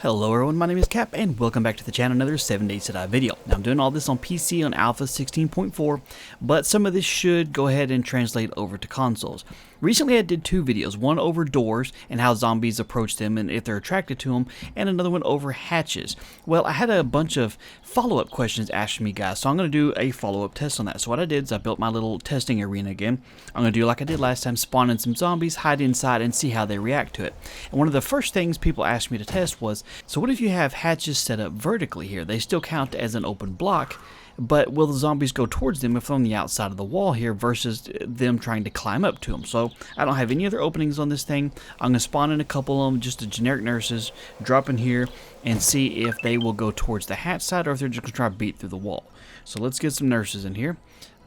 Hello everyone, my name is Cap and welcome back to the channel, another 7 Days to Die video. Now I'm doing all this on PC on Alpha 16.4, but some of this should go ahead and translate over to consoles. Recently I did two videos, one over doors and how zombies approach them and if they're attracted to them, and another one over hatches. Well, I had a bunch of follow-up questions asked me guys, so I'm going to do a follow-up test on that. So what I did is I built my little testing arena again. I'm going to do like I did last time, spawn in some zombies, hide inside, and see how they react to it. And one of the first things people asked me to test was, so what if you have hatches set up vertically here? They still count as an open block, but will the zombies go towards them if they're on the outside of the wall here versus them trying to climb up to them? So I don't have any other openings on this thing. I'm going to spawn in a couple of them, just the generic nurses, drop in here, and see if they will go towards the hatch side or if they're just going to try to beat through the wall. So let's get some nurses in here.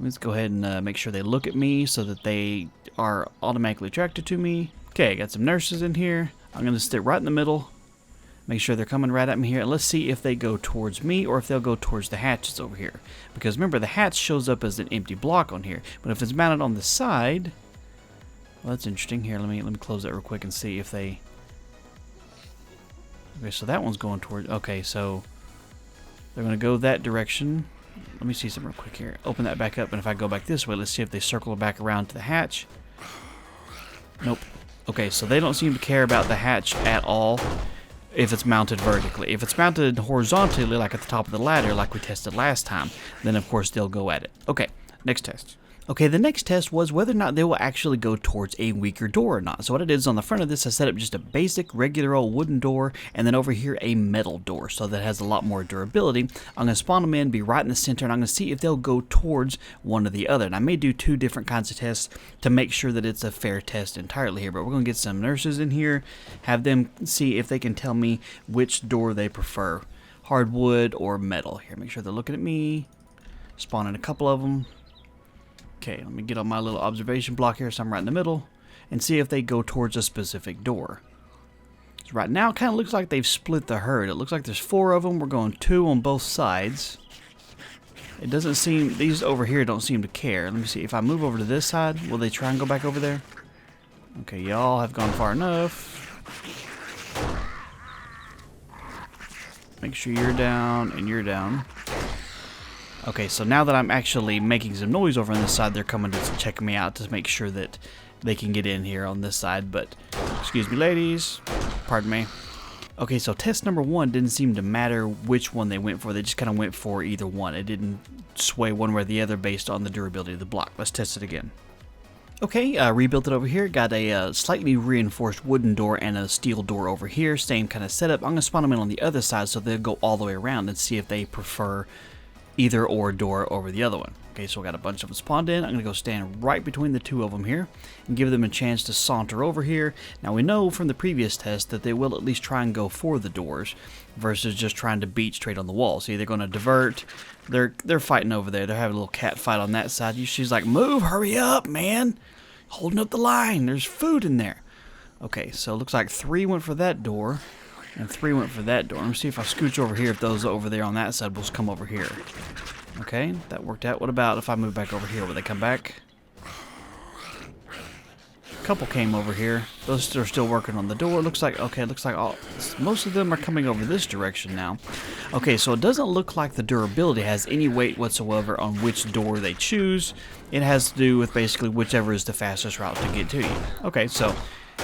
Let's go ahead and make sure they look at me so that they are automatically attracted to me. Okay, got some nurses in here. I'm going to sit right in the middle. Make sure they're coming right at me here, and let's see if they go towards me or if they'll go towards the hatches over here. Because remember, the hatch shows up as an empty block on here, but if it's mounted on the side, well, that's interesting. Here, let me close that real quick and see if they. Okay, so that one's going towards. Okay, so they're going to go that direction. Let me see something real quick here. Open that back up, and if I go back this way, let's see if they circle back around to the hatch. Nope. Okay, so they don't seem to care about the hatch at all. If it's mounted vertically. If it's mounted horizontally, like at the top of the ladder, like we tested last time, then of course they'll go at it. Okay, next test. Okay, the next test was whether or not they will actually go towards a weaker door or not. So what I did is on the front of this, I set up just a basic, regular old wooden door, and then over here a metal door, so that has a lot more durability. I'm going to spawn them in, be right in the center, and I'm going to see if they'll go towards one or the other. And I may do two different kinds of tests to make sure that it's a fair test entirely here, but we're going to get some nurses in here, have them see if they can tell me which door they prefer, hardwood or metal. Here, make sure they're looking at me, spawn in a couple of them. Okay, let me get on my little observation block here, so I'm right in the middle, and see if they go towards a specific door. So right now, it kind of looks like they've split the herd. It looks like there's 4 of them. We're going 2 on both sides. It doesn't seem, these over here don't seem to care. Let me see, if I move over to this side, will they try and go back over there? Okay, y'all have gone far enough. Make sure you're down, and you're down. Okay, so now that I'm actually making some noise over on this side, they're coming to check me out to make sure that they can get in here on this side, but excuse me ladies, pardon me. Okay, so test number 1 didn't seem to matter which one they went for, they just kind of went for either one. It didn't sway one way or the other based on the durability of the block. Let's test it again. Okay, rebuilt it over here, got a slightly reinforced wooden door and a steel door over here, same kind of setup. I'm going to spawn them in on the other side so they'll go all the way around and see if they prefer either or door over the other one. Okay, so we got a bunch of them spawned in. I'm going to go stand right between the 2 of them here and give them a chance to saunter over here. Now we know from the previous test that they will at least try and go for the doors versus just trying to beat straight on the wall. So they're going to divert. They're fighting over there. They're having a little cat fight on that side. She's like, move, hurry up, man. Holding up the line. There's food in there. Okay, so it looks like 3 went for that door. And 3 went for that door. Let me see if I scooch over here, if those over there on that side will come over here. Okay, that worked out. What about if I move back over here? Will they come back? A couple came over here. Those are still working on the door. Looks like, okay, looks like most of them are coming over this direction now. Okay, so it doesn't look like the durability has any weight whatsoever on which door they choose. It has to do with basically whichever is the fastest route to get to you. Okay, so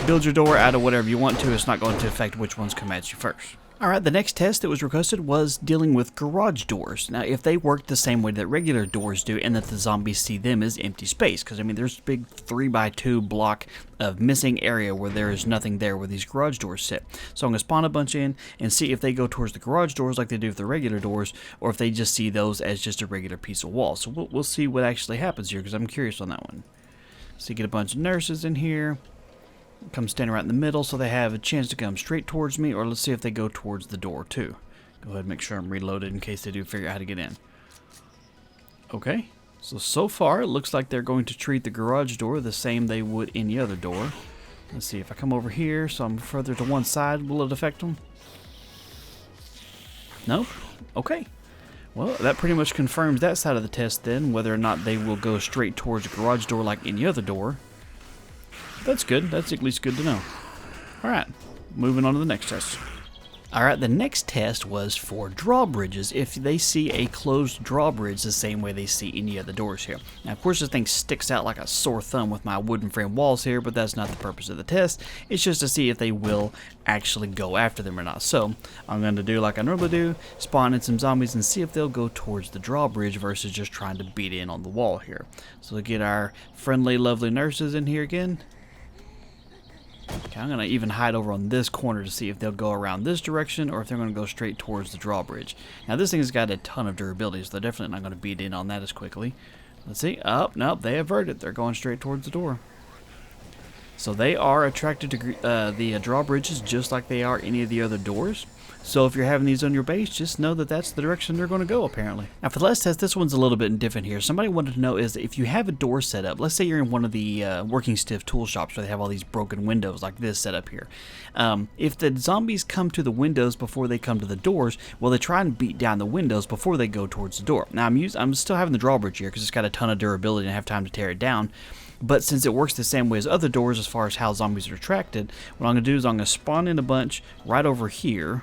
build your door out of whatever you want to. It's not going to affect which ones come at you first. Alright, the next test that was requested was dealing with garage doors. Now, if they work the same way that regular doors do and that the zombies see them as empty space, because, I mean, there's a big 3x2 block of missing area where there is nothing there where these garage doors sit. So I'm going to spawn a bunch in and see if they go towards the garage doors like they do with the regular doors, or if they just see those as just a regular piece of wall. So we'll see what actually happens here, because I'm curious on that one. So you get a bunch of nurses in here. Come stand right in the middle so they have a chance to come straight towards me, or let's see if they go towards the door too. Go ahead and make sure I'm reloaded in case they do figure out how to get in. Okay, so far it looks like they're going to treat the garage door the same they would any other door. Let's see if I come over here so I'm further to one side, will it affect them? Nope. Okay. Well, that pretty much confirms that side of the test then, whether or not they will go straight towards the garage door like any other door. That's good. That's at least good to know. Alright, moving on to the next test. Alright, the next test was for drawbridges, if they see a closed drawbridge the same way they see any other doors here. Now, of course, this thing sticks out like a sore thumb with my wooden frame walls here, but that's not the purpose of the test. It's just to see if they will actually go after them or not. So, I'm going to do like I normally do, spawn in some zombies and see if they'll go towards the drawbridge versus just trying to beat in on the wall here. So, we'll get our friendly, lovely nurses in here again. Okay, I'm going to even hide over on this corner to see if they'll go around this direction or if they're going to go straight towards the drawbridge. Now, this thing has got a ton of durability, so they're definitely not going to beat in on that as quickly. Let's see. Oh, nope, they averted. They're going straight towards the door. So they are attracted to the drawbridges just like they are any of the other doors. So if you're having these on your base, just know that that's the direction they're going to go, apparently. Now for the last test, this one's a little bit different here. Somebody wanted to know is if you have a door set up, let's say you're in one of the working stiff tool shops where they have all these broken windows like this set up here. If the zombies come to the windows before they come to the doors, well, they try and beat down the windows before they go towards the door. Now I'm still having the drawbridge here because it's got a ton of durability and I have time to tear it down. But since it works the same way as other doors as far as how zombies are attracted, what I'm going to do is I'm going to spawn in a bunch right over here.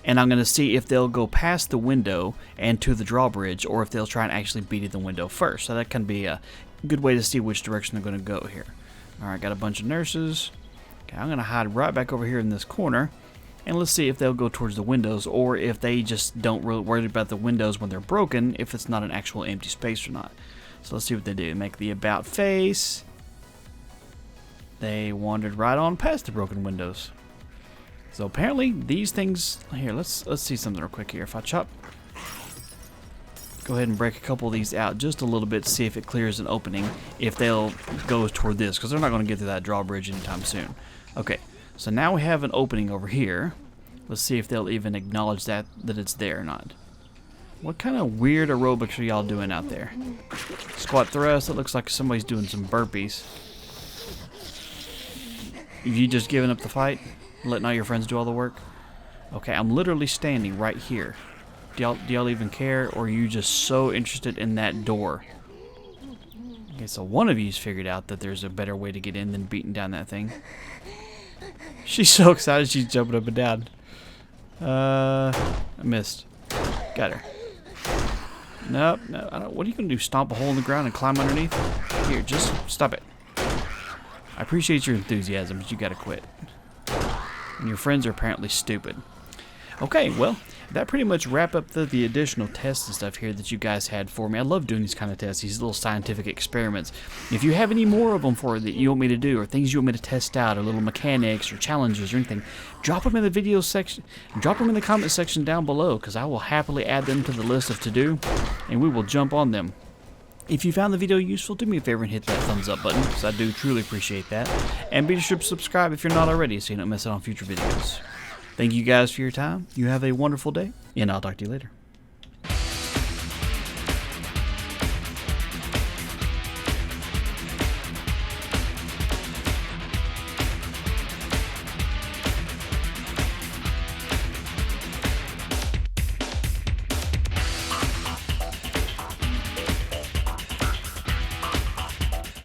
And I'm going to see if they'll go past the window and to the drawbridge, or if they'll try and actually beat in the window first. So that can be a good way to see which direction they're going to go here. Alright, got a bunch of nurses. Okay, I'm going to hide right back over here in this corner. And let's see if they'll go towards the windows, or if they just don't really worry about the windows when they're broken, if it's not an actual empty space or not. So let's see what they do. Make the about face. They wandered right on past the broken windows. So apparently these things here, let's see something real quick here. If I chop, go ahead and break a couple of these out just a little bit to see if it clears an opening, if they'll go toward this, because they're not going to get to that drawbridge anytime soon. Okay, so now we have an opening over here. Let's see if they'll even acknowledge that it's there or not. What kind of weird aerobics are y'all doing out there? Squat thrust, it looks like somebody's doing some burpees. You just giving up the fight? Letting all your friends do all the work? Okay, I'm literally standing right here. Do y'all even care, or are you just so interested in that door? Okay, so one of you's figured out that there's a better way to get in than beating down that thing. She's so excited she's jumping up and down. I missed. Got her. Nope, no, I don't. What are you gonna do? Stomp a hole in the ground and climb underneath? Here, just stop it. I appreciate your enthusiasm, but you gotta quit. And your friends are apparently stupid. Okay, well, that pretty much wrap up the additional tests and stuff here that you guys had for me. I love doing these kind of tests, these little scientific experiments. If you have any more of them that you want me to do, or things you want me to test out, or little mechanics or challenges or anything, drop them in the video section, drop them in the comment section down below, because I will happily add them to the list of to-do, and we will jump on them. If you found the video useful, do me a favor and hit that thumbs up button, because I do truly appreciate that. And be sure to subscribe if you're not already, so you don't miss out on future videos. Thank you guys for your time. You have a wonderful day, and I'll talk to you later.